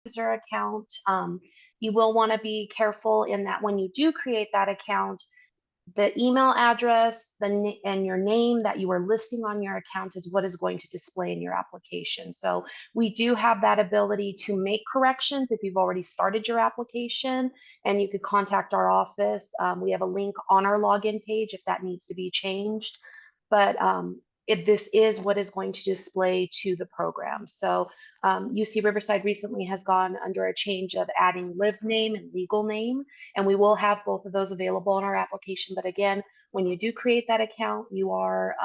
user account. You will want to be careful in that when you do create that account, the email address and your name that you are listing on your account is what is going to display in your application. So we do have that ability to make corrections if you've already started your application, and you could contact our office. We have a link on our login page if that needs to be changed. But if this is what is going to display to the program. So UC Riverside recently has gone under a change of adding live name and legal name, and we will have both of those available in our application. But again, when you do create that account, you are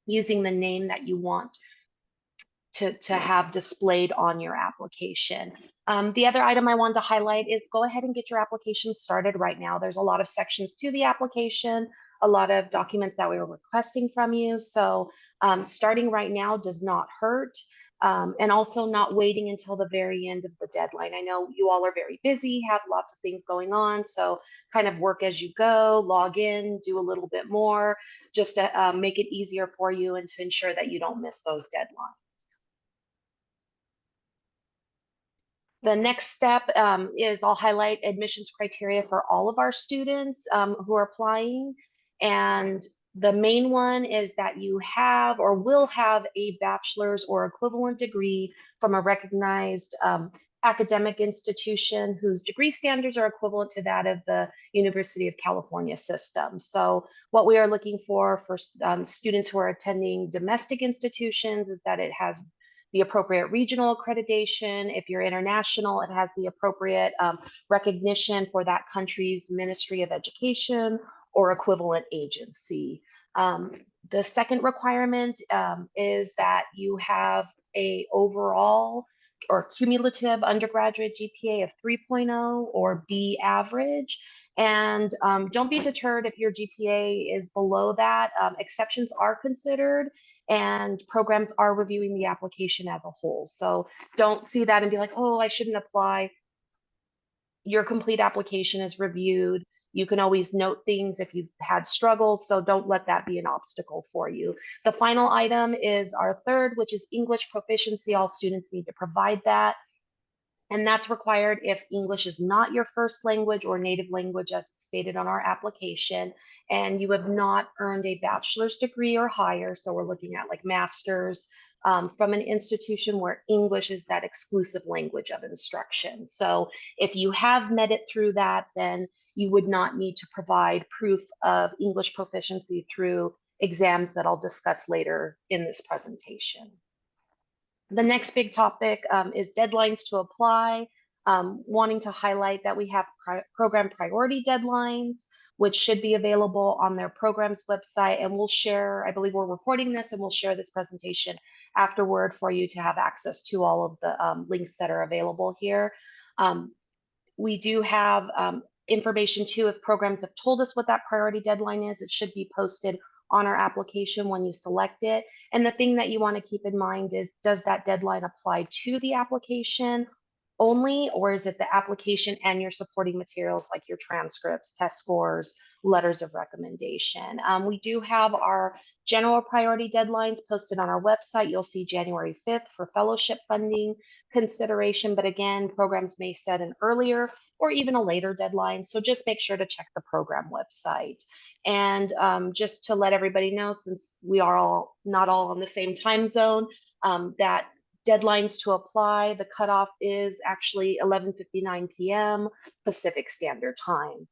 using the name that you want to have displayed on your application. The other item I wanted to highlight is go ahead and get your application started right now. There's a lot of sections to the application, a lot of documents that we were requesting from you. So starting right now does not hurt. And also not waiting until the very end of the deadline. I know you all are very busy, have lots of things going on. So kind of work as you go, log in, do a little bit more, just to make it easier for you and to ensure that you don't miss those deadlines. The next step is I'll highlight admissions criteria for all of our students who are applying. And the main one is that you have or will have a bachelor's or equivalent degree from a recognized academic institution whose degree standards are equivalent to that of the University of California system. So what we are looking for students who are attending domestic institutions is that it has the appropriate regional accreditation. If you're international, it has the appropriate recognition for that country's Ministry of Education or equivalent agency. The second requirement is that you have a overall or cumulative undergraduate GPA of 3.0 or B average. And don't be deterred if your GPA is below that. Exceptions are considered, and programs are reviewing the application as a whole. So don't see that and be like, oh, I shouldn't apply. Your complete application is reviewed. You can always note things if you've had struggles, so don't let that be an obstacle for you. The final item is our third, which is English proficiency. All students need to provide that. And that's required if English is not your first language or native language as stated on our application, and you have not earned a bachelor's degree or higher. So we're looking at like master's from an institution where English is that exclusive language of instruction. So if you have met it through that, then you would not need to provide proof of English proficiency through exams that I'll discuss later in this presentation. The next big topic is deadlines to apply. Wanting to highlight that we have program priority deadlines, which should be available on their program's website. And we'll share, I believe we're recording this, and we'll share this presentation afterward for you to have access to all of the links that are available here. We do have information too, if programs have told us what that priority deadline is, it should be posted on our application when you select it. And the thing that you want to keep in mind is, does that deadline apply to the application only, or is it the application and your supporting materials like your transcripts, test scores, letters of recommendation? We do have our general priority deadlines posted on our website. You'll see January 5th for fellowship funding consideration, but again, programs may set an earlier or even a later deadline. So just make sure to check the program website. And just to let everybody know, since we are all not all on the same time zone, that deadlines to apply, the cutoff is actually 11:59 p.m. Pacific Standard Time.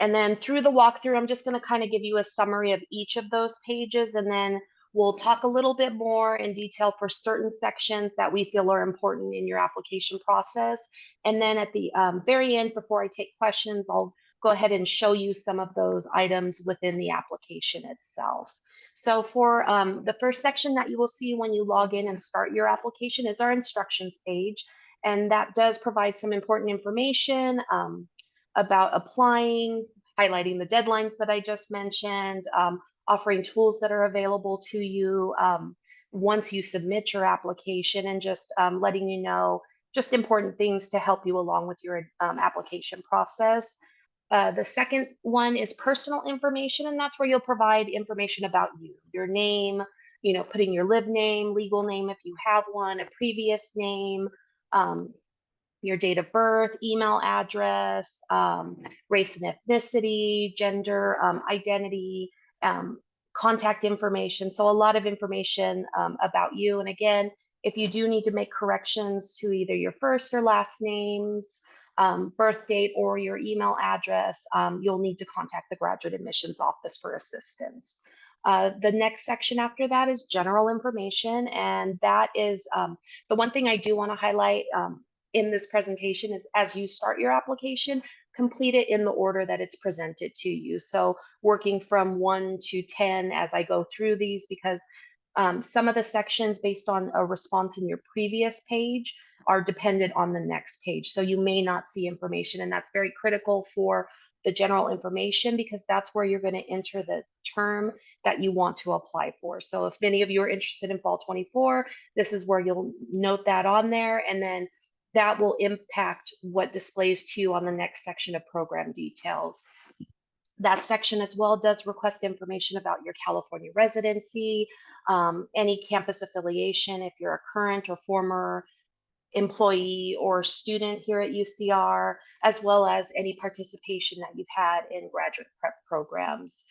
And then through the walkthrough, I'm just going to kind of give you a summary of each of those pages, and then we'll talk a little bit more in detail for certain sections that we feel are important in your application process. And then at the very end, before I take questions, I'll go ahead and show you some of those items within the application itself. So for the first section that you will see when you log in and start your application is our instructions page. And that does provide some important information about applying, highlighting the deadlines that I just mentioned, offering tools that are available to you once you submit your application, and just letting you know just important things to help you along with your application process. The second one is personal information, and that's where you'll provide information about you, your name, putting your live name, legal name if you have one, a previous name, um, your date of birth, email address, race and ethnicity, gender, identity, um, contact information. So a lot of information about you. And again, if you do need to make corrections to either your first or last names, birth date, or your email address, you'll need to contact the graduate admissions office for assistance. The next section after that is general information, and that is the one thing I do want to highlight in this presentation is as you start your application, complete it in the order that it's presented to you. So working from 1 to 10 as I go through these, because some of the sections based on a response in your previous page are dependent on the next page. So you may not see information, and that's very critical for the general information because that's where you're going to enter the term that you want to apply for. So if many of you are interested in fall 24, this is where you'll note that on there, and then that will impact what displays to you on the next section of program details. That section as well does request information about your California residency, any campus affiliation, if you're a current or former employee or student here at UCR, as well as any participation that you've had in graduate prep programs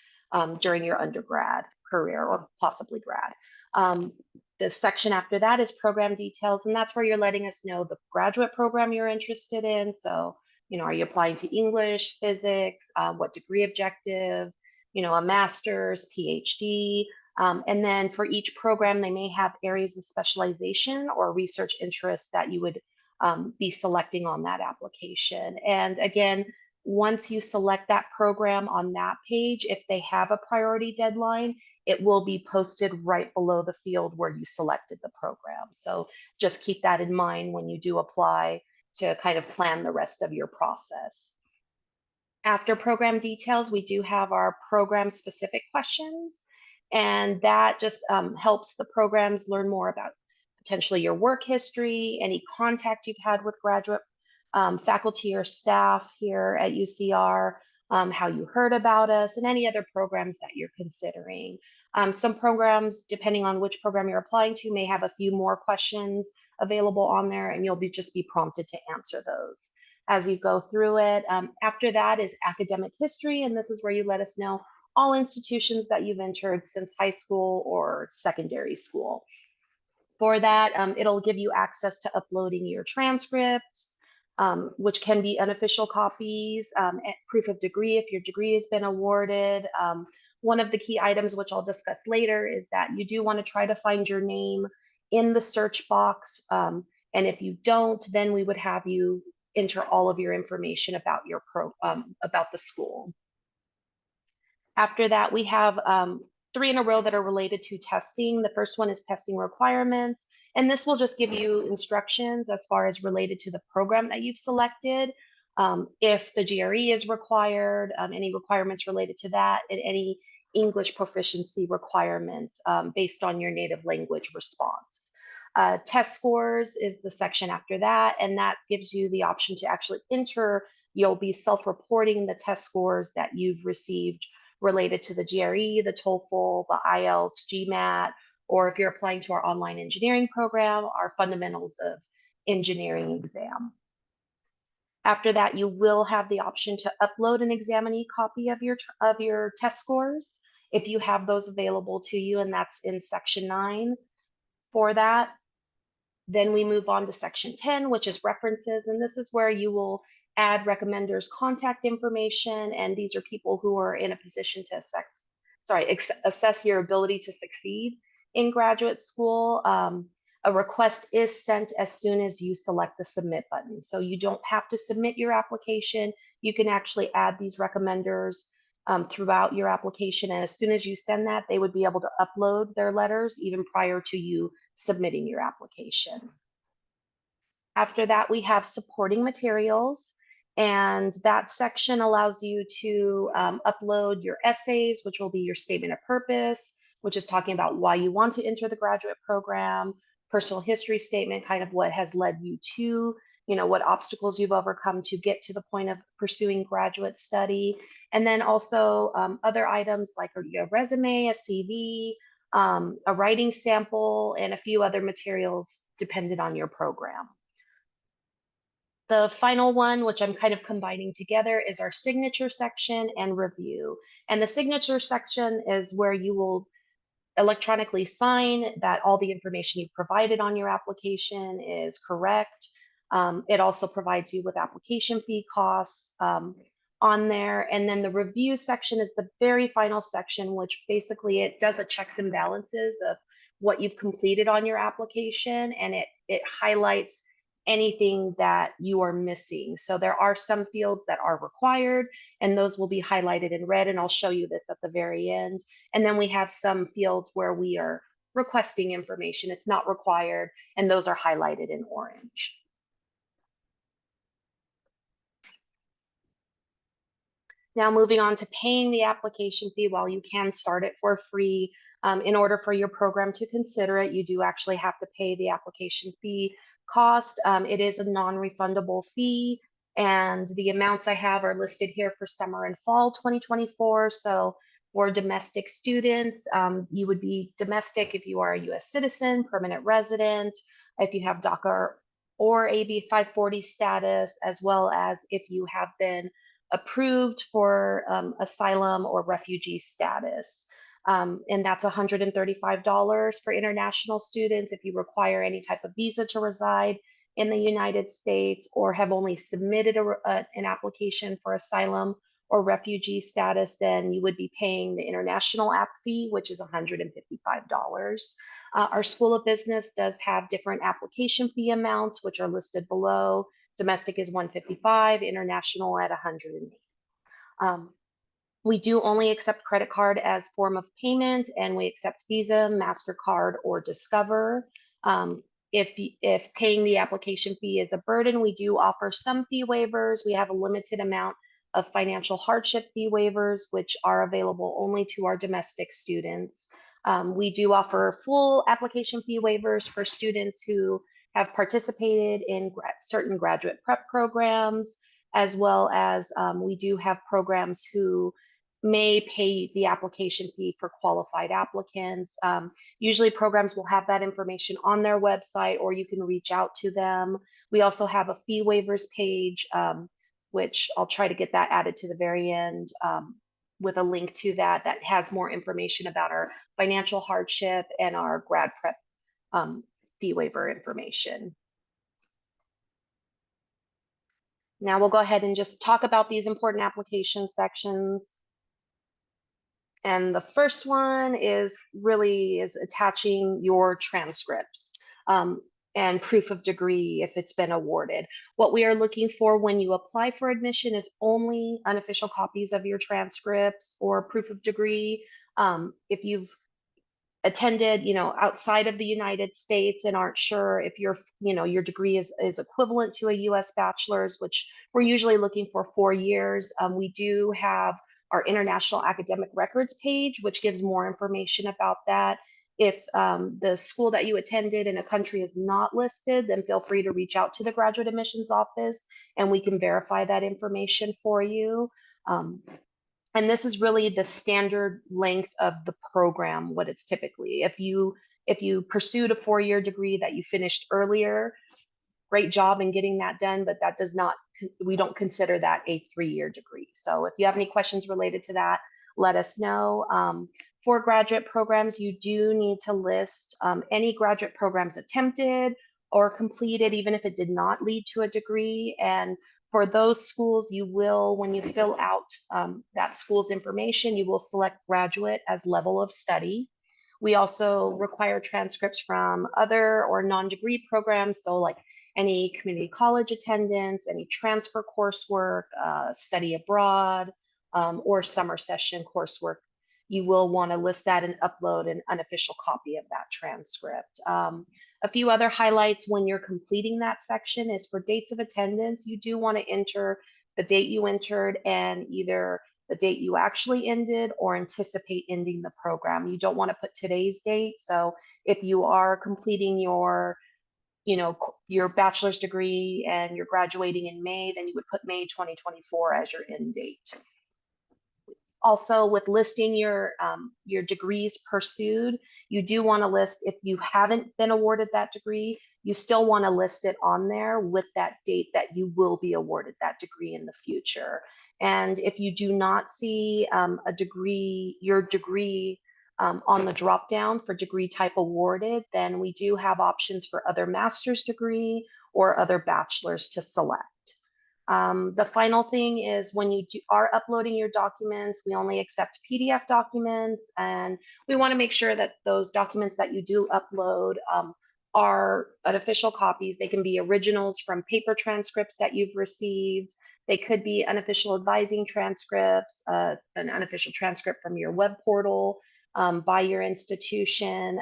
during your undergrad career or possibly grad. The section after that is program details, and that's where you're letting us know the graduate program you're interested in. So, are you applying to English, physics, what degree objective, a master's, PhD, and then for each program, they may have areas of specialization or research interest that you would be selecting on that application. And again, once you select that program on that page, if they have a priority deadline, it will be posted right below the field where you selected the program. So just keep that in mind when you do apply to kind of plan the rest of your process. After program details, we do have our program specific questions, and that just helps the programs learn more about potentially your work history, any contact you've had with graduate faculty or staff here at UCR, how you heard about us, and any other programs that you're considering. Some programs, depending on which program you're applying to, may have a few more questions available on there, and you'll just be prompted to answer those as you go through it. After that is academic history, and this is where you let us know all institutions that you've entered since high school or secondary school. For that, it'll give you access to uploading your transcript, which can be unofficial copies, proof of degree if your degree has been awarded. One of the key items, which I'll discuss later, is that you do want to try to find your name in the search box. And if you don't, then we would have you enter all of your information about your about the school. After that, we have 3 in a row that are related to testing. The first one is testing requirements, and this will just give you instructions as far as related to the program that you've selected. If the GRE is required, any requirements related to that, and any English proficiency requirements based on your native language response. Test scores is the section after that, and that gives you the option to actually enter. You'll be self-reporting the test scores that you've received related to the GRE, the TOEFL, the IELTS, GMAT, or if you're applying to our online engineering program, our fundamentals of engineering exam. After that, you will have the option to upload an examinee copy of your test scores if you have those available to you, and that's in section 9 for that. Then we move on to section 10, which is references, and this is where you will add recommenders' contact information, and these are people who are in a position to assess your ability to succeed in graduate school. A request is sent as soon as you select the submit button. So you don't have to submit your application. You can actually add these recommenders throughout your application. And as soon as you send that, they would be able to upload their letters even prior to you submitting your application. After that, we have supporting materials, and that section allows you to upload your essays, which will be your statement of purpose, which is talking about why you want to enter the graduate program, personal history statement, kind of what has led you to, what obstacles you've overcome to get to the point of pursuing graduate study, and then also other items like your resume, a CV, a writing sample, and a few other materials dependent on your program. The final one, which I'm kind of combining together, is our signature section and review. And the signature section is where you will electronically sign that all the information you provided on your application is correct. It also provides you with application fee costs on there. And then the review section is the very final section, which basically it does a checks and balances of what you've completed on your application, and it highlights anything that you are missing. So there are some fields that are required, and those will be highlighted in red, and I'll show you this at the very end. And then we have some fields where we are requesting information. It's not required, and those are highlighted in orange. Now moving on to paying the application fee. While you can start it for free, in order for your program to consider it, you do actually have to pay the application fee cost. It is a non-refundable fee, and the amounts I have are listed here for summer and fall 2024. So for domestic students, you would be domestic if you are a U.S. citizen, permanent resident, if you have DACA or AB 540 status, as well as if you have been approved for asylum or refugee status. And that's $135 for international students. If you require any type of visa to reside in the United States or have only submitted an application for asylum or refugee status, then you would be paying the international app fee, which is $155. Our School of Business does have different application fee amounts, which are listed below. Domestic is $155, international at $108. We do only accept credit card as form of payment, and we accept Visa, MasterCard, or Discover. If paying the application fee is a burden, we do offer some fee waivers. We have a limited amount of financial hardship fee waivers, which are available only to our domestic students. We do offer full application fee waivers for students who have participated in certain graduate prep programs, as well as we do have programs who may pay the application fee for qualified applicants. Usually programs will have that information on their website, or you can reach out to them. We also have a fee waivers page, which I'll try to get that added to the very end with a link to that has more information about our financial hardship and our grad prep fee waiver information. Now we'll go ahead and just talk about these important application sections. And the first one is attaching your transcripts and proof of degree if it's been awarded. What we are looking for when you apply for admission is only unofficial copies of your transcripts or proof of degree. If you've attended, outside of the United States and aren't sure if your degree is equivalent to a U.S. bachelor's, which we're usually looking for 4 years, we do have our International Academic Records page, which gives more information about that. If the school that you attended in a country is not listed, then feel free to reach out to the graduate admissions office and we can verify that information for you. And this is really the standard length of the program, what it's typically. If you pursued a 4-year degree that you finished earlier, great job in getting that done, but that does not, we don't consider that a 3-year degree. So if you have any questions related to that, let us know. For graduate programs, you do need to list any graduate programs attempted or completed, even if it did not lead to a degree. And for those schools, you will, when you fill out that school's information, you will select graduate as level of study. We also require transcripts from other or non-degree programs, so like any community college attendance, any transfer coursework, study abroad, or summer session coursework. You will want to list that and upload an unofficial copy of that transcript. A few other highlights when you're completing that section is for dates of attendance. You do want to enter the date you entered and either the date you actually ended or anticipate ending the program. You don't want to put today's date. So if you are completing your bachelor's degree and you're graduating in May, then you would put May 2024 as your end date. Also, with listing your degrees pursued, you do want to list if you haven't been awarded that degree, you still want to list it on there with that date that you will be awarded that degree in the future. And if you do not see your degree on the drop down for degree type awarded, then we do have options for other master's degree or other bachelor's to select. The final thing is when you are uploading your documents, we only accept PDF documents, and we want to make sure that those documents that you do upload are official copies. They can be originals from paper transcripts that you've received. They could be unofficial advising transcripts, an unofficial transcript from your web portal by your institution.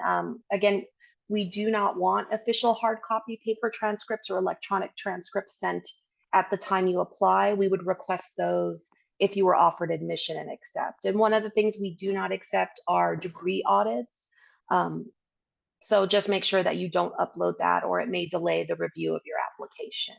Again, we do not want official hard copy paper transcripts or electronic transcripts sent at the time you apply. We would request those if you were offered admission and accept. And one of the things we do not accept are degree audits. So just make sure that you don't upload that, or it may delay the review of your application.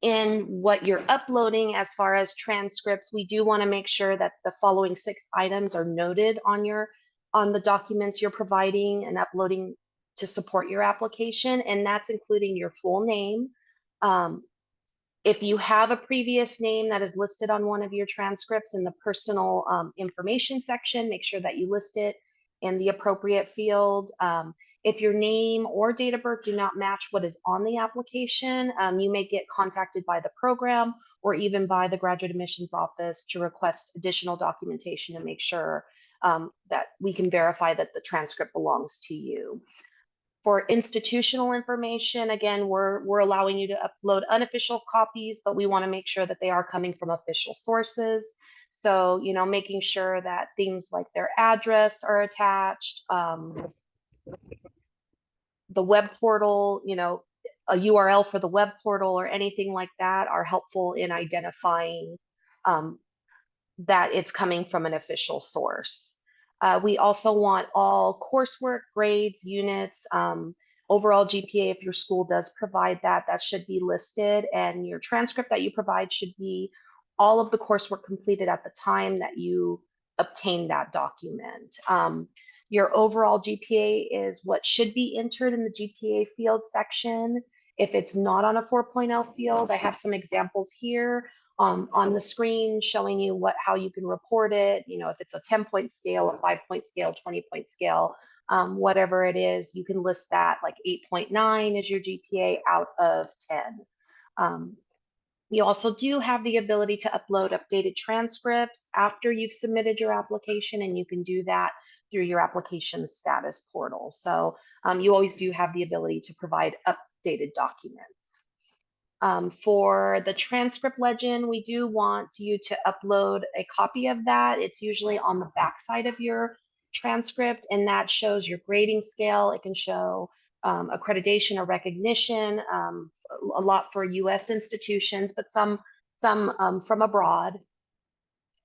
In what you're uploading as far as transcripts, we do want to make sure that the following 6 items are noted on the documents you're providing and uploading to support your application, and that's including your full name. If you have a previous name that is listed on one of your transcripts in the personal information section, make sure that you list it in the appropriate field. If your name or date of birth do not match what is on the application, you may get contacted by the program or even by the graduate admissions office to request additional documentation to make sure that we can verify that the transcript belongs to you. For institutional information, again, we're allowing you to upload unofficial copies, but we want to make sure that they are coming from official sources. So, making sure that things like their address are attached, the web portal, a URL for the web portal or anything like that are helpful in identifying that it's coming from an official source. We also want all coursework, grades, units, overall GPA, if your school does provide that, that should be listed. And your transcript that you provide should be all of the coursework completed at the time that you obtain that document. Your overall GPA is what should be entered in the GPA field section. If it's not on a 4.0 field, I have some examples here on the screen showing you how you can report it. If it's a 10-point scale, a 5-point scale, 20-point scale, whatever it is, you can list that like 8.9 is your GPA out of 10. You also do have the ability to upload updated transcripts after you've submitted your application, and you can do that through your application status portal. So you always do have the ability to provide updated documents. For the transcript legend, we do want you to upload a copy of that. It's usually on the back side of your transcript, and that shows your grading scale. It can show accreditation or recognition, a lot for US institutions, but some from abroad.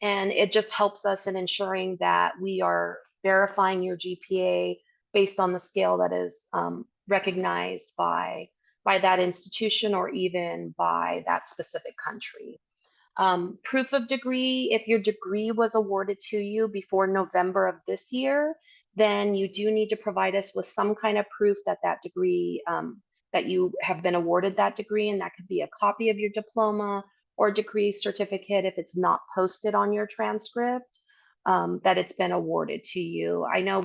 And it just helps us in ensuring that we are verifying your GPA based on the scale that is recognized by that institution or even by that specific country. Proof of degree, if your degree was awarded to you before November of this year, then you do need to provide us with some kind of proof that that degree, that you have been awarded that degree, and that could be a copy of your diploma or degree certificate if it's not posted on your transcript, that it's been awarded to you. I know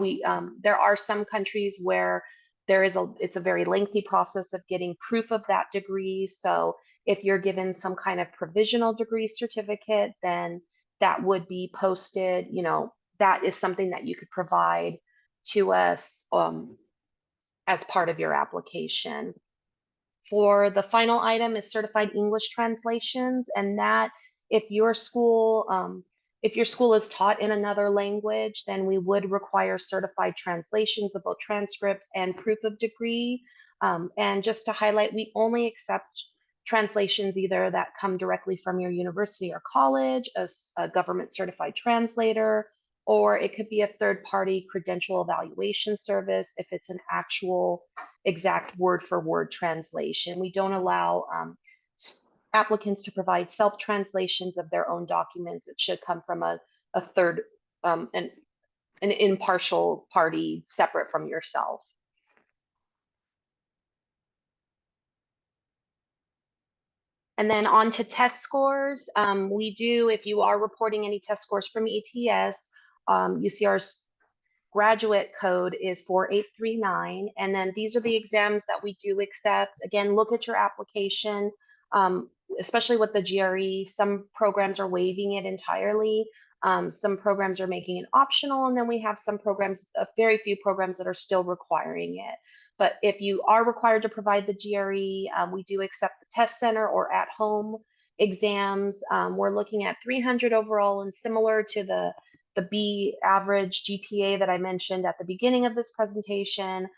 there are some countries where it's a very lengthy process of getting proof of that degree. So if you're given some kind of provisional degree certificate, then that would be posted. That is something that you could provide to us as part of your application. For the final item is certified English translations, and that if your school is taught in another language, then we would require certified translations of both transcripts and proof of degree. And just to highlight, we only accept translations either that come directly from your university or college, as a government certified translator, or it could be a third-party credential evaluation service if it's an actual exact word-for-word translation. We don't allow applicants to provide self-translations of their own documents. It should come from a third, an impartial party separate from yourself. And then on to test scores. We do, if you are reporting any test scores from ETS, UCR's graduate code is 4839. And then these are the exams that we do accept. Again, look at your application, especially with the GRE. Some programs are waiving it entirely. Some programs are making it optional. And then we have some programs, very few programs that are still requiring it. But if you are required to provide the GRE, we do accept the test center or at home exams. We're looking at 300 overall, and similar to the B average GPA that I mentioned at the beginning of this presentation,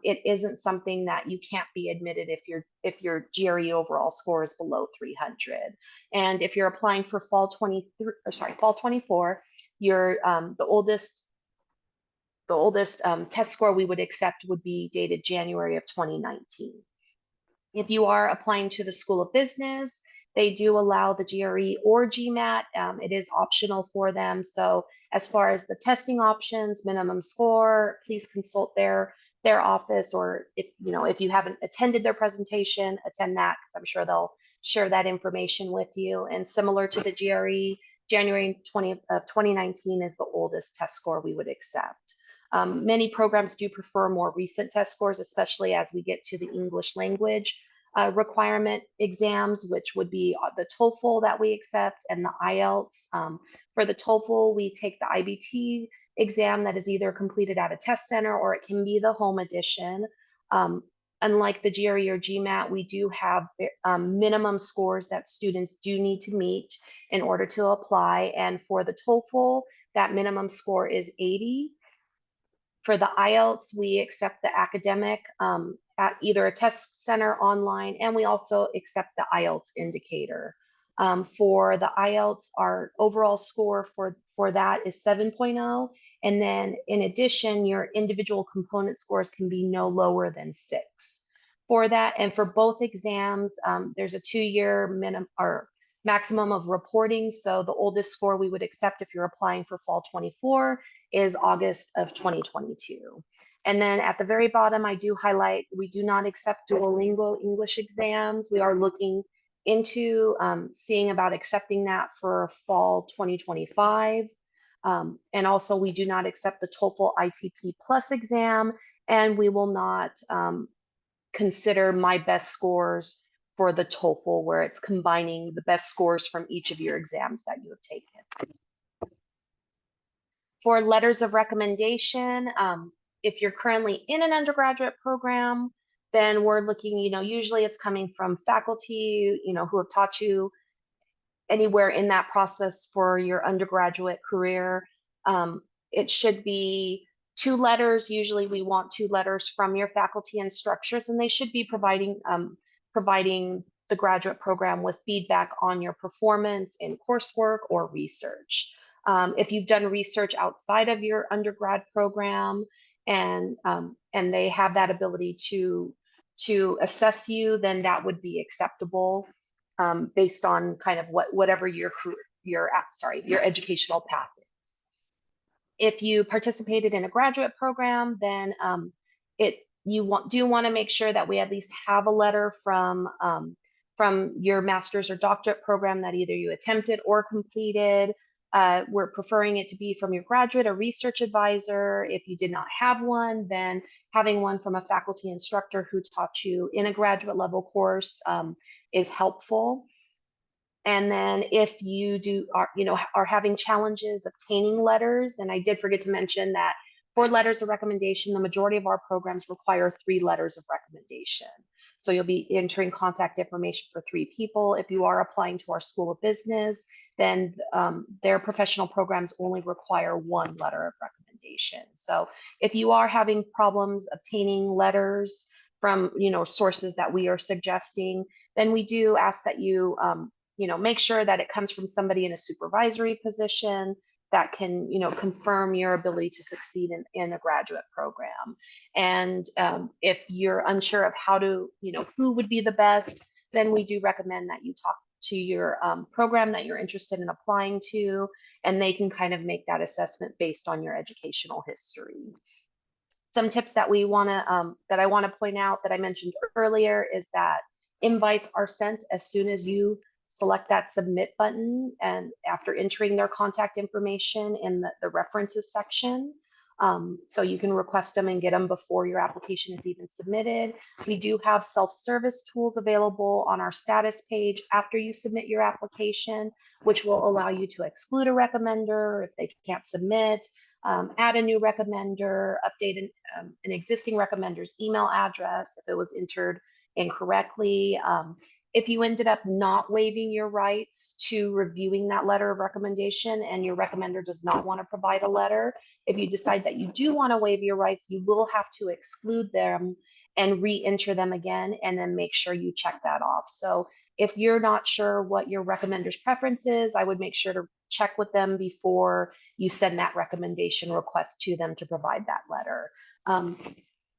it isn't something that you can't be admitted if your GRE overall score is below 300. And if you're applying for fall 24, your the oldest test score we would accept would be dated January of 2019. If you are applying to the School of Business, they do allow the GRE or GMAT. It is optional for them. So as far as the testing options, minimum score, please consult their office, or if you haven't attended their presentation, attend that, because I'm sure they'll share that information with you. And similar to the GRE, January 2019 is the oldest test score we would accept. Many programs do prefer more recent test scores, especially as we get to the English language requirement exams, which would be the TOEFL that we accept and the IELTS. For the TOEFL, we take the IBT exam that is either completed at a test center or it can be the home edition. Unlike the GRE or GMAT, we do have minimum scores that students do need to meet in order to apply. And for the TOEFL, that minimum score is 80. For the IELTS, we accept the academic at either a test center online, and we also accept the IELTS indicator. For the IELTS, our overall score for that is 7.0. And then in addition, your individual component scores can be no lower than 6 for that. And for both exams, there's a 2-year minimum or maximum of reporting. So the oldest score we would accept if you're applying for fall 24 is August of 2022. And then at the very bottom, I do highlight, we do not accept Duolingo English exams. We are looking into seeing about accepting that for fall 2025. And also we do not accept the TOEFL ITP Plus exam, and we will not consider my best scores for the TOEFL, where it's combining the best scores from each of your exams that you have taken. For letters of recommendation, if you're currently in an undergraduate program, then we're looking, usually it's coming from faculty, who have taught you anywhere in that process for your undergraduate career. It should be 2 letters. Usually we want 2 letters from your faculty and structures, and they should be providing the graduate program with feedback on your performance in coursework or research. If you've done research outside of your undergrad program and they have that ability to assess you, then that would be acceptable based on kind of whatever your educational path is. If you participated in a graduate program, then do want to make sure that we at least have a letter from your master's or doctorate program that either you attempted or completed. We're preferring it to be from your graduate or research advisor. If you did not have one, then having one from a faculty instructor who taught you in a graduate level course is helpful. And then if you are having challenges obtaining letters, and I did forget to mention that for letters of recommendation, the majority of our programs require 3 letters of recommendation. So you'll be entering contact information for 3 people. If you are applying to our School of Business, then their professional programs only require 1 letter of recommendation. So if you are having problems obtaining letters from sources that we are suggesting, then we do ask that you make sure that it comes from somebody in a supervisory position that can, confirm your ability to succeed in a graduate program. And if you're unsure of how to, who would be the best, then we do recommend that you talk to your program that you're interested in applying to, and they can kind of make that assessment based on your educational history. Some tips that we want to that I want to point out that I mentioned earlier is that invites are sent as soon as you select that submit button and after entering their contact information in the references section. So you can request them and get them before your application is even submitted. We do have self-service tools available on our status page after you submit your application, which will allow you to exclude a recommender if they can't submit, add a new recommender, update an existing recommender's email address if it was entered incorrectly. If you ended up not waiving your rights to reviewing that letter of recommendation and your recommender does not want to provide a letter, if you decide that you do want to waive your rights, you will have to exclude them and re-enter them again, and then make sure you check that off. So if you're not sure what your recommender's preference is, I would make sure to check with them before you send that recommendation request to them to provide that letter.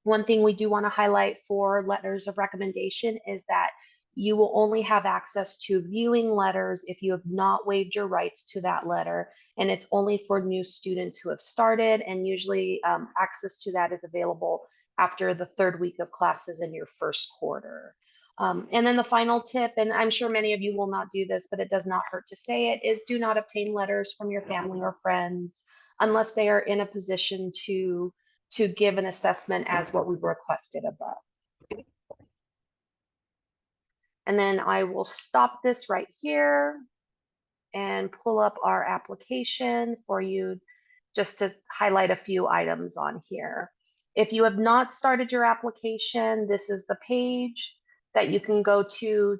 One thing we do want to highlight for letters of recommendation is that you will only have access to viewing letters if you have not waived your rights to that letter, and it's only for new students who have started, and usually access to that is available after the third week of classes in your first quarter. And then the final tip, and I'm sure many of you will not do this, but it does not hurt to say it, is do not obtain letters from your family or friends unless they are in a position to give an assessment as what we've requested above. And then I will stop this right here and pull up our application for you just to highlight a few items on here. If you have not started your application, this is the page that you can go to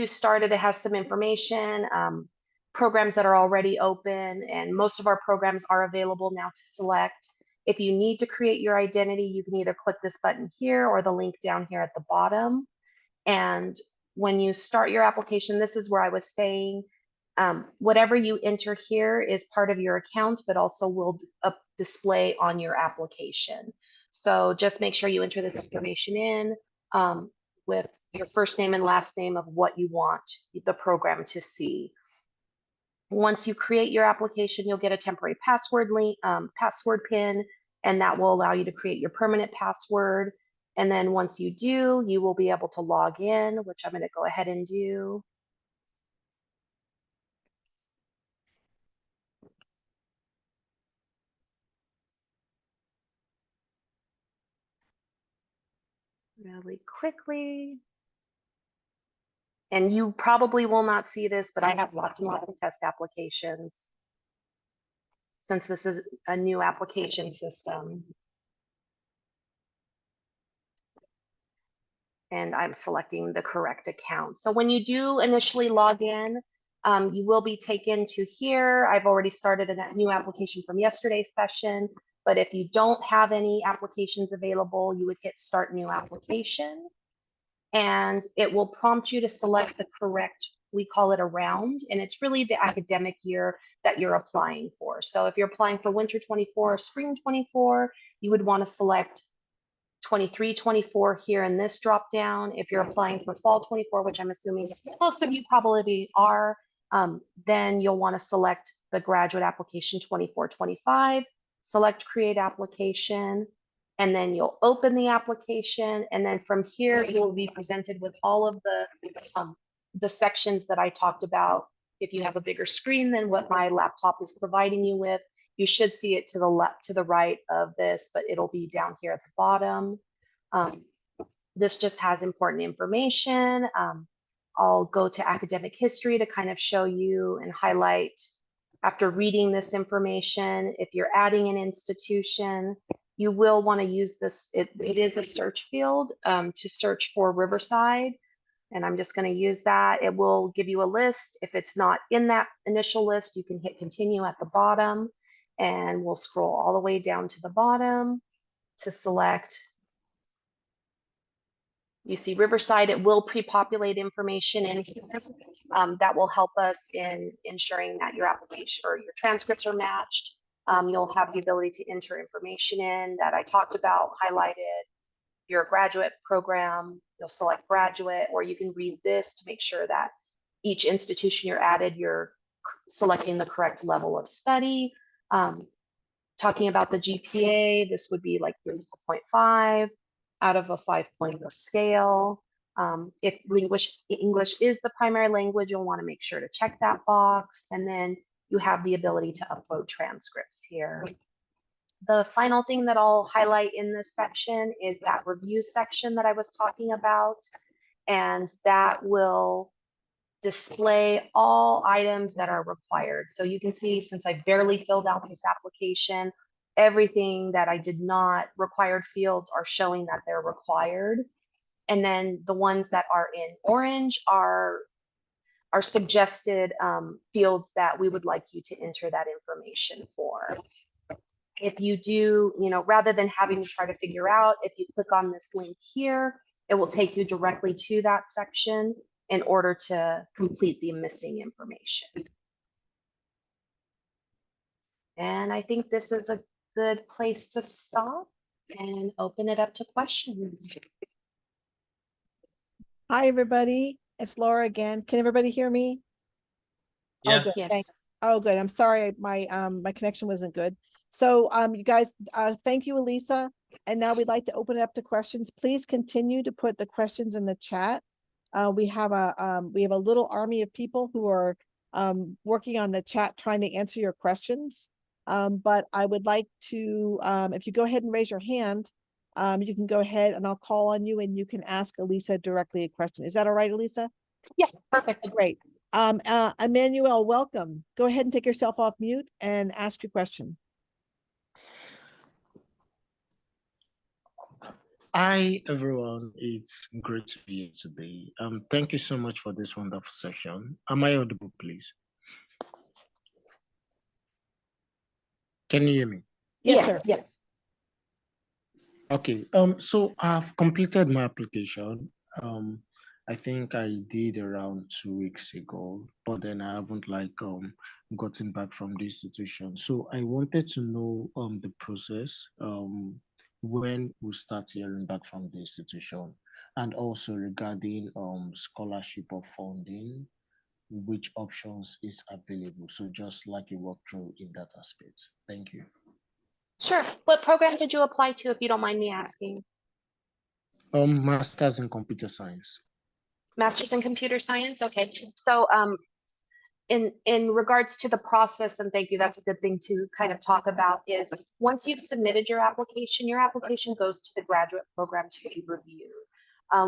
start it. It has some information, programs that are already open, and most of our programs are available now to select. If you need to create your identity, you can either click this button here or the link down here at the bottom. And when you start your application, this is where I was saying, whatever you enter here is part of your account, but also will display on your application. So just make sure you enter this information in with your first name and last name of what you want the program to see. Once you create your application, you'll get a temporary password link, password pin, and that will allow you to create your permanent password. And then once you do, you will be able to log in, which I'm going to go ahead and do. Really quickly. And you probably will not see this, but I have lots and lots of test applications since this is a new application system. And I'm selecting the correct account. So when you do initially log in, you will be taken to here. I've already started a new application from yesterday's session, but if you don't have any applications available, you would hit start new application, and it will prompt you to select the correct, we call it a round, and it's really the academic year that you're applying for. So if you're applying for winter 24 or spring 24, you would want to select 23-24 here in this drop down. If you're applying for fall 24, which I'm assuming most of you probably are, then you'll want to select the graduate application 24-25, select create application, and then you'll open the application. And then from here, you'll be presented with all of the sections that I talked about. If you have a bigger screen than what my laptop is providing you with, you should see it to the left, to the right of this, but it'll be down here at the bottom. This just has important information. I'll go to academic history to kind of show you and highlight, after reading this information, if you're adding an institution, you will want to use this. It is a search field to search for Riverside. And I'm just going to use that. It will give you a list. If it's not in that initial list, you can hit continue at the bottom, and we'll scroll all the way down to the bottom to select. You see Riverside, it will pre-populate information in here that will help us in ensuring that your application or your transcripts are matched. You'll have the ability to enter information in that I talked about, highlighted, you're a graduate program, you'll select graduate, or you can read this to make sure that each institution you're added, you're selecting the correct level of study. Talking about the GPA, this would be like 3.5 out of a 5.0 scale. If English is the primary language, you'll want to make sure to check that box. And then you have the ability to upload transcripts here. The final thing that I'll highlight in this section is that review section that I was talking about. And that will display all items that are required. So you can see, since I barely filled out this application, everything that I did not, required fields are showing that they're required. And then the ones that are in orange are suggested fields that we would like you to enter that information for. If you do, rather than having to try to figure out, if you click on this link here, it will take you directly to that section in order to complete the missing information. And I think this is a good place to stop and open it up to questions. Hi, everybody. It's Laura again. Can everybody hear me? Yeah. Oh, good. Yes. Thanks. Oh, good. I'm sorry. My connection wasn't good. So you guys, thank you, Elisa. And now we'd like to open it up to questions. Please continue to put the questions in the chat. We have a little army of people who are working on the chat trying to answer your questions. But I would like to, if you go ahead and raise your hand, you can go ahead and I'll call on you and you can ask Elisa directly a question. Is that all right, Elisa? Yeah, perfect. Great. Emmanuel, welcome. Go ahead and take yourself off mute and ask your question. Hi, everyone. It's great to be here today. Thank you so much for this wonderful session. Am I audible, please? Can you hear me? Yes, sir. Yes. Okay. So I've completed my application. I think I did around 2 weeks ago, but then I haven't gotten back from the institution. So I wanted to know the process, when we'll start hearing back from the institution, and also regarding scholarship or funding, which options is available. So just like a walkthrough in that aspect. Thank you. Sure. What program did you apply to, if you don't mind me asking? Masters in computer science. Master's in computer science? Okay. So in regards to the process, and thank you, that's a good thing to kind of talk about, is once you've submitted your application goes to the graduate program to be reviewed.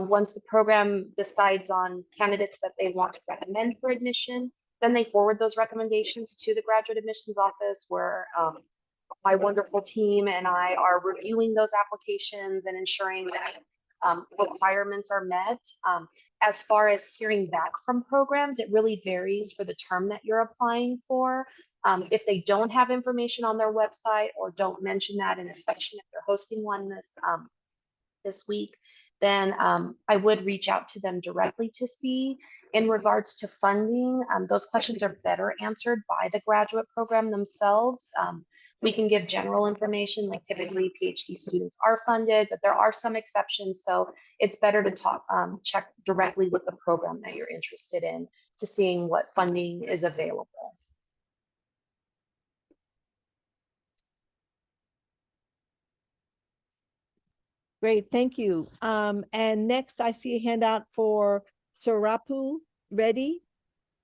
Once the program decides on candidates that they want to recommend for admission, then they forward those recommendations to the graduate admissions office, where my wonderful team and I are reviewing those applications and ensuring that requirements are met. As far as hearing back from programs, it really varies for the term that you're applying for. If they don't have information on their website or don't mention that in a section, if they're hosting one this week, then I would reach out to them directly to see. In regards to funding, those questions are better answered by the graduate program themselves. We can give general information, like typically PhD students are funded, but there are some exceptions. So it's better to check directly with the program that you're interested in to seeing what funding is available. Great, thank you. And next I see a handout for Sarapu. Ready?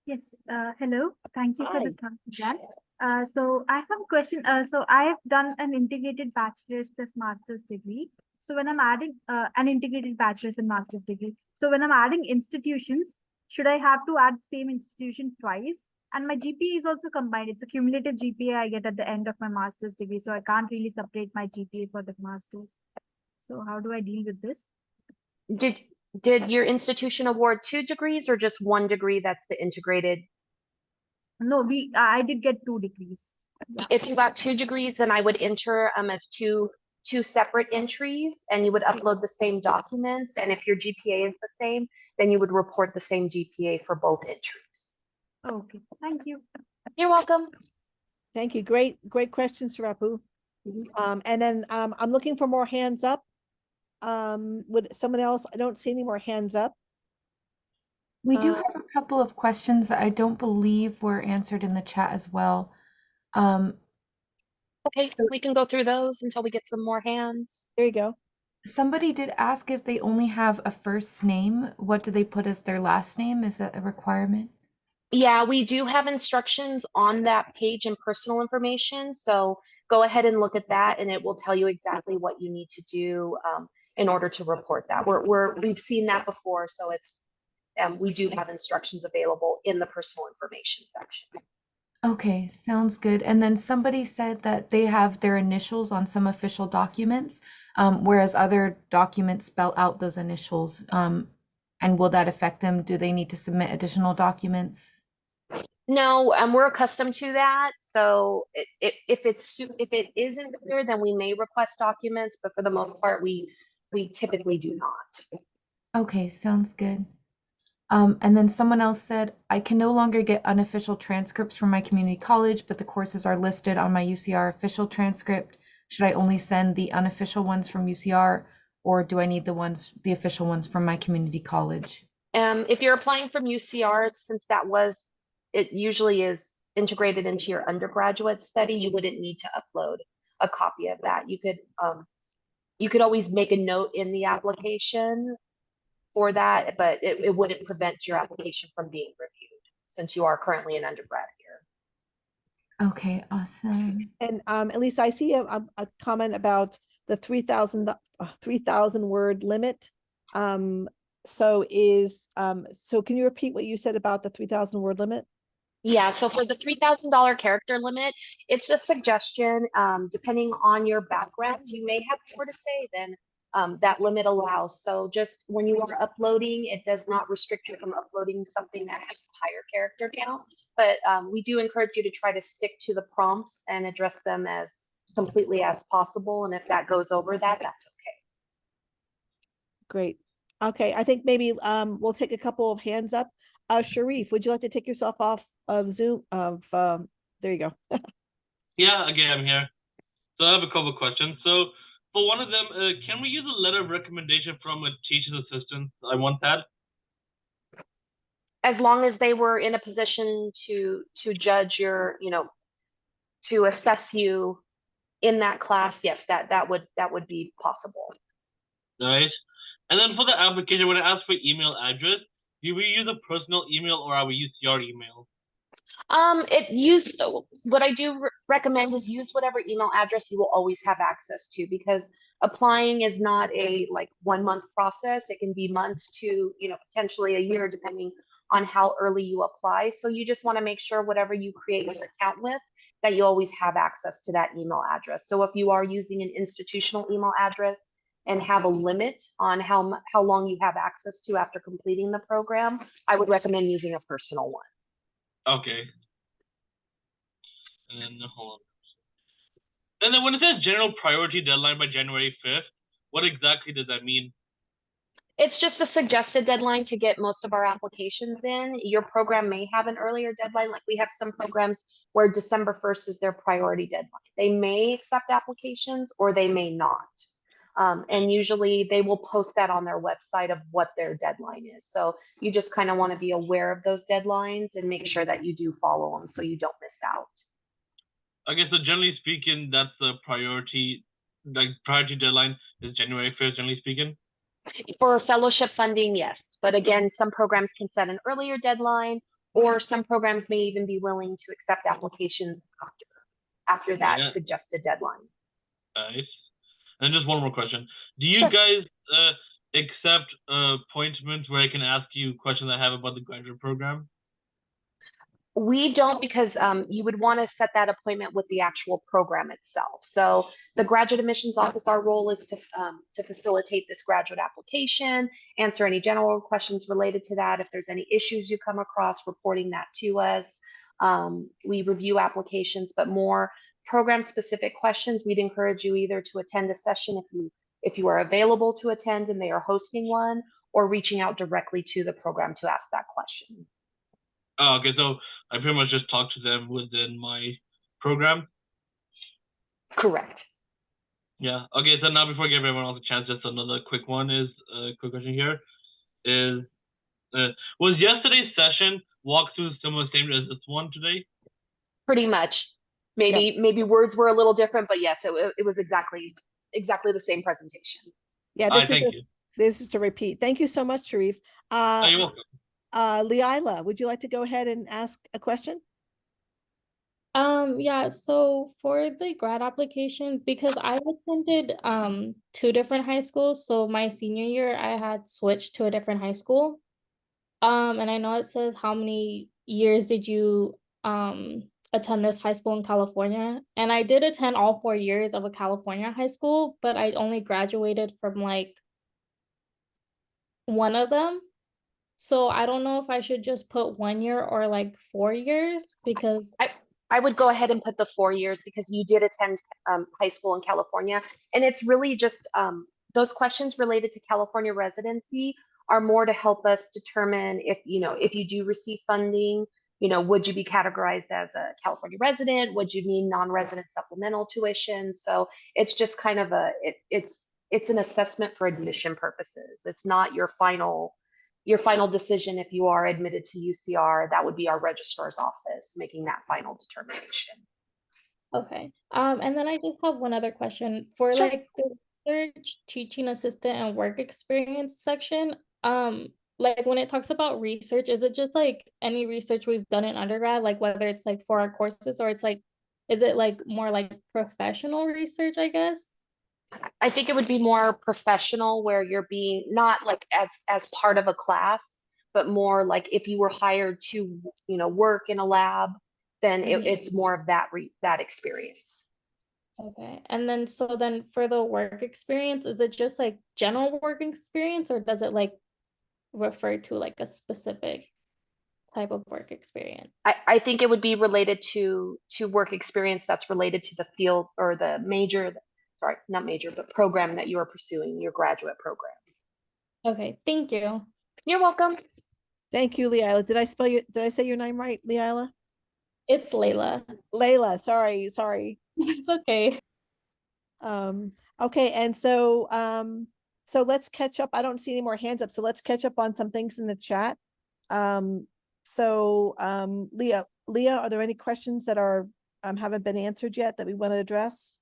Yes, hello. Thank you Hi. for the time, Jan. So I have a question. So I have done an integrated bachelor's plus master's degree. So when I'm adding an integrated bachelor's and master's degree, so when I'm adding institutions, should I have to add same institution twice? And my GPA is also combined. It's a cumulative GPA I get at the end of my master's degree. So I can't really separate my GPA for the master's. So how do I deal with this? Did your institution award 2 degrees or just 1 degree that's the integrated? No, I did get 2 degrees. If you got 2 degrees, then I would enter as two separate entries, and you would upload the same documents. And if your GPA is the same, then you would report the same GPA for both entries. Okay, thank you. You're welcome. Thank you. Great question, Sarapu. And then I'm looking for more hands up. Would someone else, I don't see any more hands up. We do Uh, have a couple of questions that I don't believe were answered in the chat as well. Okay, So we can go through those until we get some more hands. There you go. somebody did ask if they only have a first name, what do they put as their last name? Is that a requirement? Yeah, we do have instructions on that page and personal information. So go ahead and look at that and it will tell you exactly what you need to do in order to report that. We've seen that before. So we do have instructions available in the personal information section. Okay, sounds good. And then somebody said that they have their initials on some official documents, whereas other documents spell out those initials. And will that affect them? Do they need to submit additional documents? No, we're accustomed to that. So if it isn't clear, then we may request documents, but for the most part, we typically do not. Okay, sounds good. And then someone else said, I can no longer get unofficial transcripts from my community college, but the courses are listed on my UCR official transcript. Should I only send the unofficial ones from UCR, or do I need the official ones from my community college? If you're applying from UCR, since it usually is integrated into your undergraduate study, you wouldn't need to upload a copy of that. You could always make a note in the application for that, but it wouldn't prevent your application from being reviewed since you are currently an undergrad here. Okay, awesome. And at least I see a comment about the 3,000 word limit. So can you repeat what you said about the 3,000 word limit? Yeah, so for the $3,000 character limit, it's a suggestion. Depending on your background, you may have more to say than that limit allows. So just when you are uploading, it does not restrict you from uploading something that has a higher character count. But we do encourage you to try to stick to the prompts and address them as completely as possible. And if that goes over that, that's okay. Great. Okay, I think maybe we'll take a couple of hands up. Sharif, would you like to take yourself off of Zoom? There you go. Yeah, again, I'm here. So I have a couple of questions. So for one of them, can we use a letter of recommendation from a teacher's assistant? I want that. As long as they were in a position to judge to assess you in that class, yes, that would be possible. Right. And then for the application, when I ask for email address, do we use a personal email or we use your email? What I do recommend is use whatever email address you will always have access to, because applying is not a 1 month process. It can be months to, potentially a year, depending on how early you apply. So you just want to make sure whatever you create your account with, that you always have access to that email address. So if you are using an institutional email address and have a limit on how long you have access to after completing the program, I would recommend using a personal one. Okay. And then hold on. And then when it says general priority deadline by January 5th, what exactly does that mean? It's just a suggested deadline to get most of our applications in. Your program may have an earlier deadline. Like we have some programs where December 1st is their priority deadline. They may accept applications or they may not. And usually they will post that on their website of what their deadline is. So you just kind of want to be aware of those deadlines and make sure that you do follow them so you don't miss out. I guess so generally speaking, that's the priority deadline is January 1st, generally speaking. For fellowship funding, yes. But again, some programs can set an earlier deadline, or some programs may even be willing to accept applications after that suggested deadline. Nice. And just one more question. Do you Sure. guys accept appointments where I can ask you questions I have about the graduate program? We don't, because you would want to set that appointment with the actual program itself. So the graduate admissions office, our role is to facilitate this graduate application, answer any general questions related to that. If there's any issues you come across, reporting that to us. We review applications, but more program specific questions, we'd encourage you either to attend a session if you are available to attend and they are hosting one, or reaching out directly to the program to ask that question. Oh, okay, so I pretty much just talk to them within my program? Correct. Yeah. Okay. So now, before I give everyone else a chance, just another quick one is quick question here is was yesterday's session walkthrough similar same as this one today? Pretty much. Yes. Maybe words were a little different, but yes, it was exactly the same presentation. Yeah, All this right, is thank just, you. this is to repeat. Thank you so much, Sharif. Oh, you're welcome. Leila, would you like to go ahead and ask a question? Yeah, so for the grad application, because I attended two different high schools, so my senior year I had switched to a different high school. And I know it says how many years did you attend this high school in California? And I did attend all 4 years of a California high school, but I only graduated from like one of them. So I don't know if I should just put 1 year or like 4 years because I would go ahead and put the 4 years because you did attend high school in California. And it's really just those questions related to California residency are more to help us determine if, if you do receive funding, would you be categorized as a California resident? Would you need non-resident supplemental tuition? So it's just kind of it's an assessment for admission purposes. It's not your final decision. If you are admitted to UCR, that would be our registrar's office making that final determination. okay. And then I just have one other question for Sure. like the research, teaching assistant, and work experience section. Like when it talks about research, is it just like any research we've done in undergrad, like whether it's like for our courses or it's like, is it like more like professional research, I guess? I think it would be more professional where you're being not like as part of a class, but more like if you were hired to, work in a lab, then it's more of that experience. Okay. And then so then for the work experience, is it just like general work experience or does it like refer to like a specific type of work experience? I think it would be related to work experience that's related to the field or the major, sorry, not major, but program that you are pursuing, your graduate program. Okay, thank you. You're welcome. Thank you, Leila. Did I say your name right, Leila? It's Layla. Layla, sorry. It's okay. Okay, and so let's catch up. I don't see any more hands up, so let's catch up on some things in the chat. Leah, are there any questions that are haven't been answered yet that we want to address?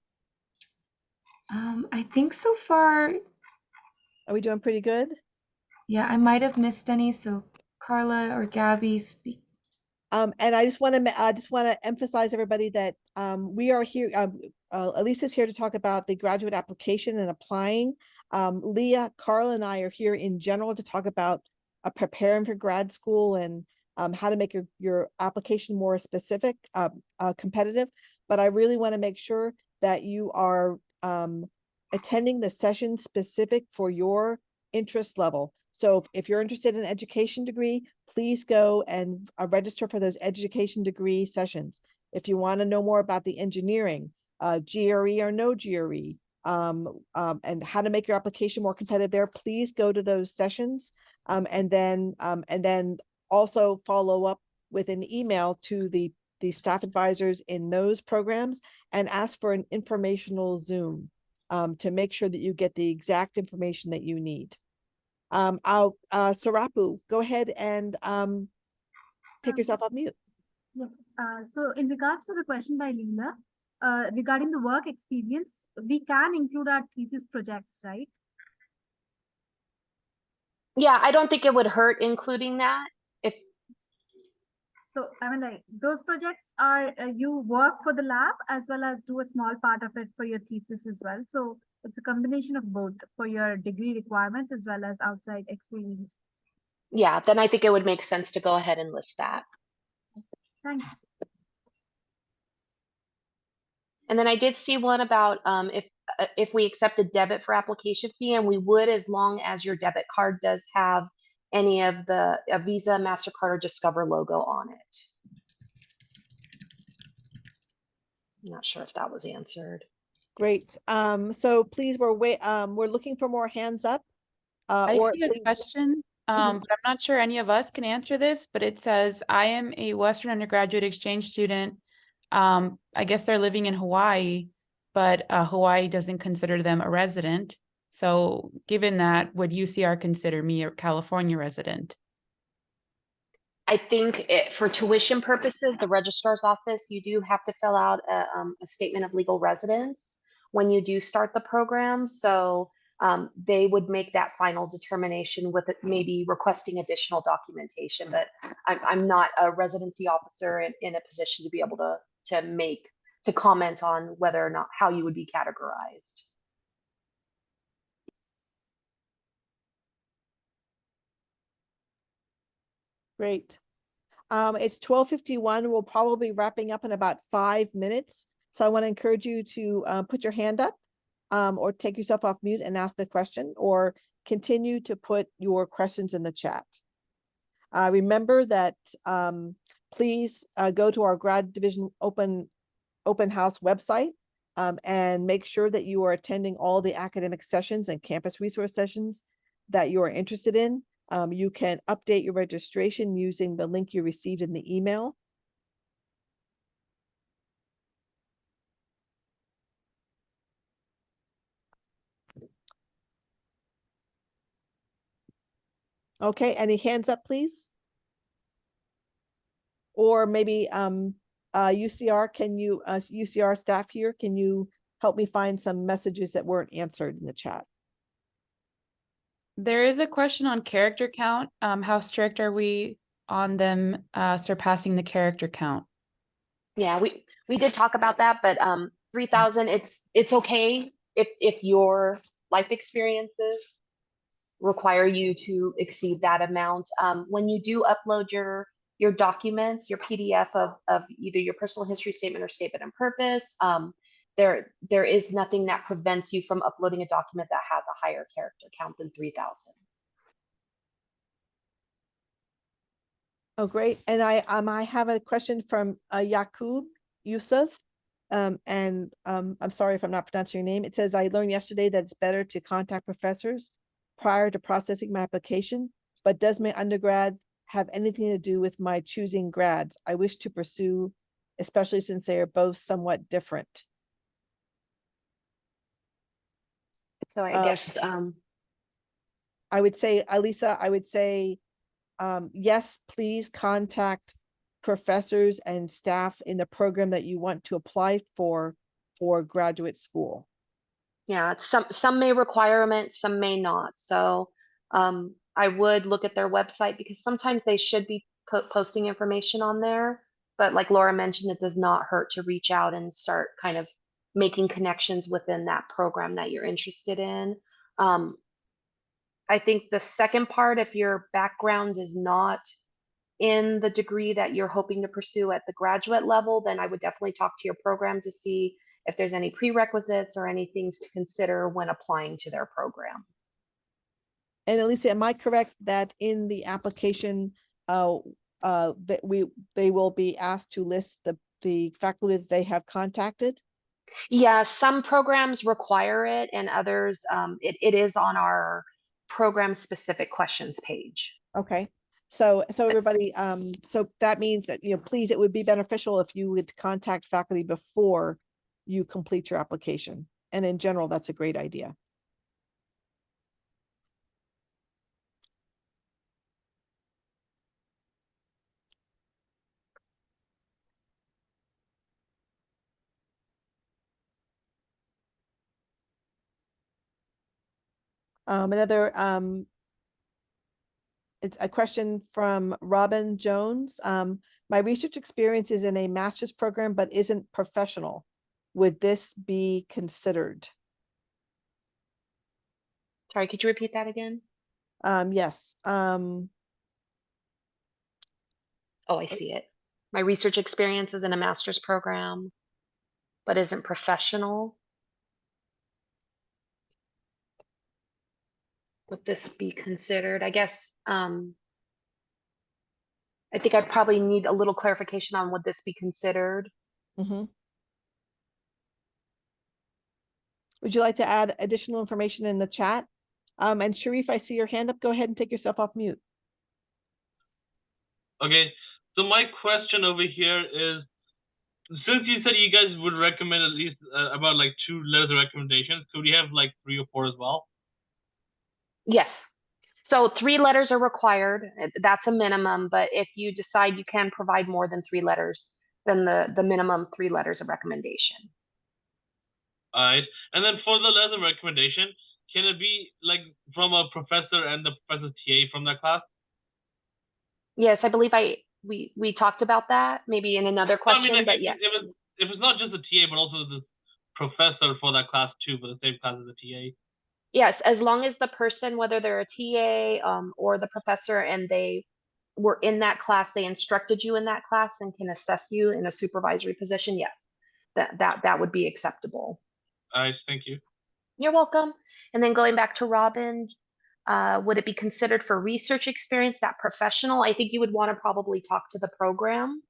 I think so far, Are we doing pretty good? yeah, I might have missed any, so Carla or Gabby speak. And I just want to emphasize everybody that we are here. Elisa's here to talk about the graduate application and applying. Leah, Carla, and I are here in general to talk about preparing for grad school and how to make your application more specific, competitive. But I really want to make sure that you are attending the session specific for your interest level. So if you're interested in an education degree, please go and register for those education degree sessions. If you want to know more about the engineering, GRE or no GRE, and how to make your application more competitive there, please go to those sessions. And then also follow up with an email to the staff advisors in those programs and ask for an informational Zoom to make sure that you get the exact information that you need. Sarapu, go ahead and take yourself off mute. Yes. So in regards to the question by Leela, regarding the work experience, we can include our thesis projects, right? Yeah, I don't think it would hurt including that. So I mean, like those projects are you work for the lab as well as do a small part of it for your thesis as well. So it's a combination of both for your degree requirements as well as outside experience. Yeah, then I think it would make sense to go ahead and list that. Thank you. And then I did see one about if we accept a debit for application fee, and we would as long as your debit card does have any of a Visa, MasterCard, or Discover logo on it. I'm not sure if that was answered. Great. So please, we're looking for more hands up. I Or see a question, but I'm not sure any of us can answer this, but it says, I am a Western undergraduate exchange student. I guess they're living in Hawaii. but Hawaii doesn't consider them a resident. So given that, would UCR consider me a California resident? I think for tuition purposes, the registrar's office, you do have to fill out a statement of legal residence when you do start the program. So they would make that final determination with it, maybe requesting additional documentation. But I'm not a residency officer in a position to be able to comment on whether or not how you would be categorized. Great. It's 12:51. We'll probably be wrapping up in about 5 minutes. So I want to encourage you to put your hand up or take yourself off mute and ask the question, or continue to put your questions in the chat. Remember that please go to our grad division open house website and make sure that you are attending all the academic sessions and campus resource sessions that you are interested in. You can update your registration using the link you received in the email. Okay, any hands up, please? Or maybe UCR, can you, UCR staff here, can you help me find some messages that weren't answered in the chat? There is a question on character count. How strict are we on them surpassing the character count? Yeah, we did talk about that, but 3,000, it's okay if your life experiences require you to exceed that amount. When you do upload your documents, your PDF of either your personal history statement or statement of purpose, there is nothing that prevents you from uploading a document that has a higher character count than 3,000. Oh, great. And I have a question from Yaqub Yusuf. I'm sorry if I'm not pronouncing your name. It says, I learned yesterday that it's better to contact professors prior to processing my application, but does my undergrad have anything to do with my choosing grads I wish to pursue, especially since they are both somewhat different? So I guess I would say, Alisa, I would say, yes, please contact professors and staff in the program that you want to apply for graduate school. yeah, some may require them, some may not. So I would look at their website because sometimes they should be posting information on there. But like Laura mentioned, it does not hurt to reach out and start kind of making connections within that program that you're interested in. I think the second part, if your background is not in the degree that you're hoping to pursue at the graduate level, then I would definitely talk to your program to see if there's any prerequisites or any things to consider when applying to their program. And Alicia, am I correct that in the application, that they will be asked to list the faculty that they have contacted? Yeah, some programs require it, and others, it is on our program specific questions page. Okay. So everybody, so that means that, please, it would be beneficial if you would contact faculty before you complete your application. And in general, that's a great idea. It's a question from Robin Jones. My research experience is in a master's program, but isn't professional. Would this be considered? Sorry, could you repeat that again? Yes. Oh, I see it. My research experience is in a master's program, but isn't professional. Would this be considered? I guess, I think I probably need a little clarification on would this be considered? Mm-hmm. Would you like to add additional information in the chat? And Sharif, I see your hand up. Go ahead and take yourself off mute. Okay, so my question over here is, since you said you guys would recommend at least about like 2 letters of recommendations, could we have like 3 or 4 as well? Yes. So 3 letters are required. That's a minimum, but if you decide you can provide more than 3 letters, then the minimum 3 letters of recommendation. Alright. And then for the letters of recommendation, can it be like from a professor and the professor's TA from that class? Yes, I believe we talked about that maybe in another I question, mean, like, but yeah. if it's not just the TA, but also the professor for that class too, for the same class as the TA. Yes, as long as the person, whether they're a TA or the professor, and they were in that class, they instructed you in that class and can assess you in a supervisory position, yes, that would be acceptable. Alright, thank you. You're welcome. And then going back to Robin, would it be considered for research experience, that professional? I think you would want to probably talk to the program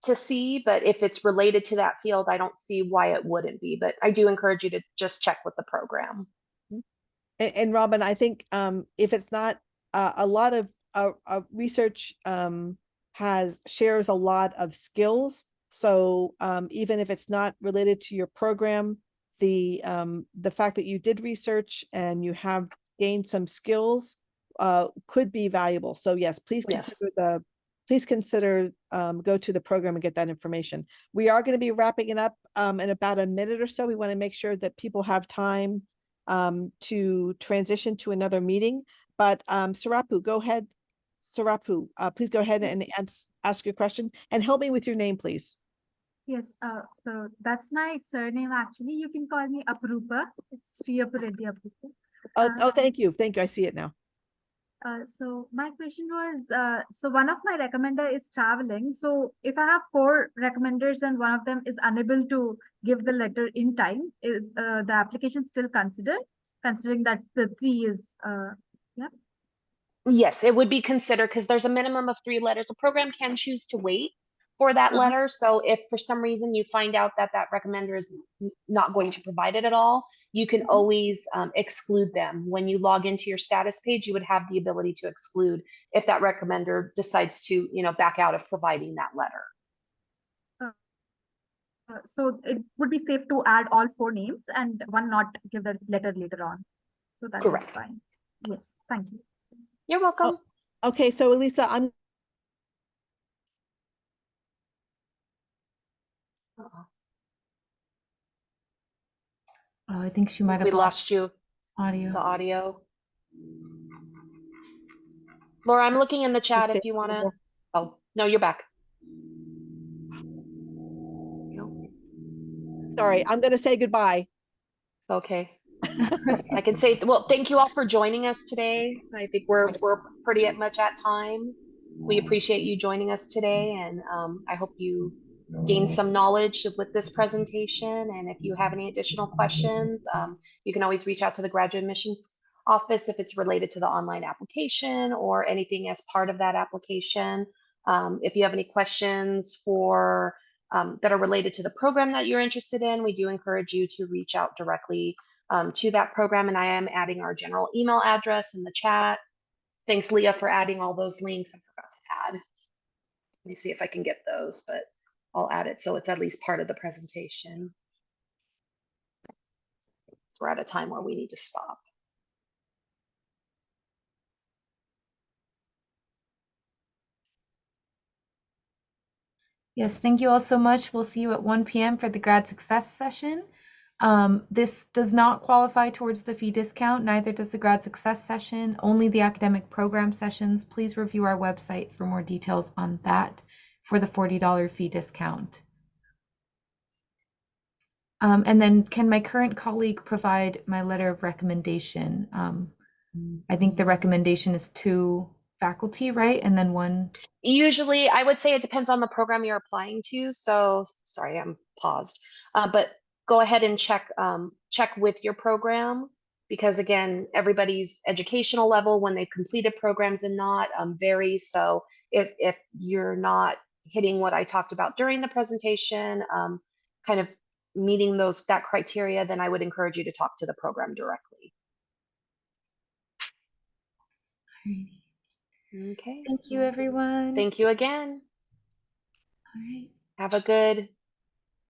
to see, but if it's related to that field, I don't see why it wouldn't be, but I do encourage you to just check with the program. And Robin, I think if it's not a lot of research shares a lot of skills. So even if it's not related to your program, the fact that you did research and you have gained some skills could be valuable. So yes, please consider go to the program and get that information. We are going to be wrapping it up in about a minute or so. We want to make sure that people have time to transition to another meeting. But Sarapu, go ahead. Sarapu, please go ahead and ask your question and help me with your name, please. Yes, so that's my surname actually. You can call me Aprupa. It's Sriyapu Reddy Aprupa. Oh, thank you. Thank you. I see it now. So my question was, so one of my recommender is traveling. So if I have 4 recommenders and one of them is unable to give the letter in time, is the application still considered, considering that the 3 is, yeah? Yes, it would be considered because there's a minimum of 3 letters. A program can choose to wait for that letter. So if for some reason you find out that that recommender is not going to provide it at all, you can always exclude them. When you log into your status page, you would have the ability to exclude if that recommender decides to, back out of providing that letter. So it would be safe to add all 4 names and one not give the letter later on. So that Correct. is fine. Yes, thank you. You're welcome. Okay, so Elisa, I'm Oh, I think she might have We lost you, audio. the audio. Laura, I'm looking in the chat if you want to. Oh, no, you're back. sorry. I'm going to say goodbye. Okay. I can say, well, thank you all for joining us today. I think we're pretty much at time. We appreciate you joining us today, and I hope you gained some knowledge with this presentation. And if you have any additional questions, you can always reach out to the graduate admissions office if it's related to the online application or anything as part of that application. If you have any questions for that are related to the program that you're interested in, we do encourage you to reach out directly to that program. And I am adding our general email address in the chat. Thanks, Leah, for adding all those links. I forgot to add. Let me see if I can get those, but I'll add it so it's at least part of the presentation. So we're at a time where we need to stop. Yes, thank you all so much. We'll see you at 1 p.m. for the grad success session. This does not qualify towards the fee discount, neither does the grad success session, only the academic program sessions. Please review our website for more details on that for the $40 fee discount. And then can my current colleague provide my letter of recommendation? I think the recommendation is 2 faculty, right? And then 1. Usually, I would say it depends on the program you're applying to. So sorry, I'm paused. But go ahead and check with your program, because again, everybody's educational level when they've completed programs and not varies. So if you're not hitting what I talked about during the presentation, kind of meeting that criteria, then I would encourage you to talk to the program directly. Alrighty. Okay. Thank you, everyone. Thank you again. All right. Have a good